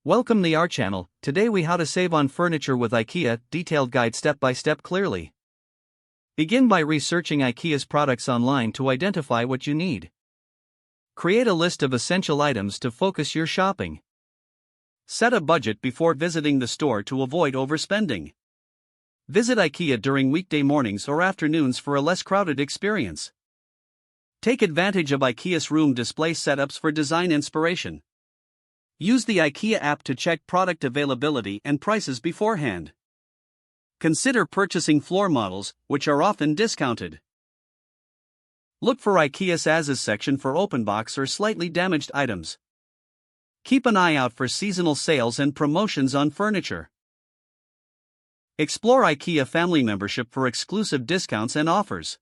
Welcome to our channel. Today we how to save on furniture with IKEA, detailed guide step by step clearly. Begin by researching IKEA's products online to identify what you need. Create a list of essential items to focus your shopping. Set a budget before visiting the store to avoid overspending. Visit IKEA during weekday mornings or afternoons for a less crowded experience. Take advantage of IKEA's room display setups for design inspiration. Use the IKEA app to check product availability and prices beforehand. Consider purchasing floor models, which are often discounted. Look for IKEA's As-is section for open box or slightly damaged items. Keep an eye out for seasonal sales and promotions on furniture. Explore IKEA family membership for exclusive discounts and offers.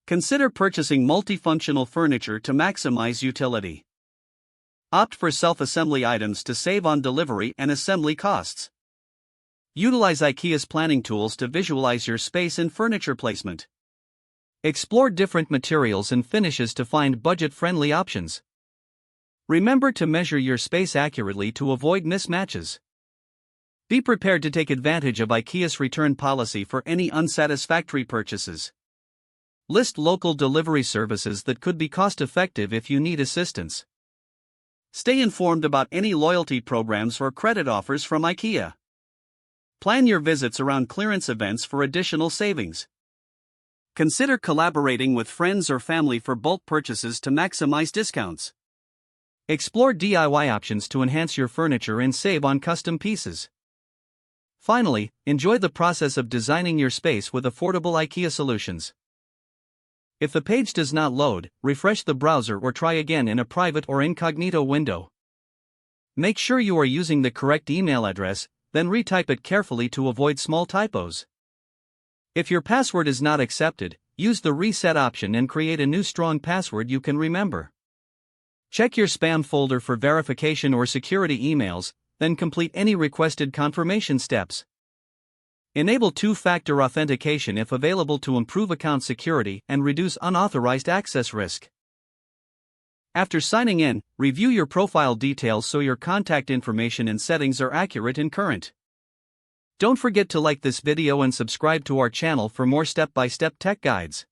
Consider purchasing multifunctional furniture to maximize utility. Opt for self-assembly items to save on delivery and assembly costs. Utilize IKEA's planning tools to visualize your space and furniture placement. Explore different materials and finishes to find budget-friendly options. Remember to measure your space accurately to avoid mismatches. Be prepared to take advantage of IKEA's return policy for any unsatisfactory purchases. List local delivery services that could be cost-effective if you need assistance. Stay informed about any loyalty programs or credit offers from IKEA. Plan your visits around clearance events for additional savings. Consider collaborating with friends or family for bulk purchases to maximize discounts. Explore DIY options to enhance your furniture and save on custom pieces. Finally, enjoy the process of designing your space with affordable IKEA solutions. If the page does not load, refresh the browser or try again in a private or incognito window. Make sure you are using the correct email address, then retype it carefully to avoid small typos. If your password is not accepted, use the reset option and create a new strong password you can remember. Check your spam folder for verification or security emails, then complete any requested confirmation steps. Enable two-factor authentication if available to improve account security and reduce unauthorized access risk. After signing in, review your profile details so your contact information and settings are accurate and current. Don't forget to like this video and subscribe to our channel for more step-by-step tech guides.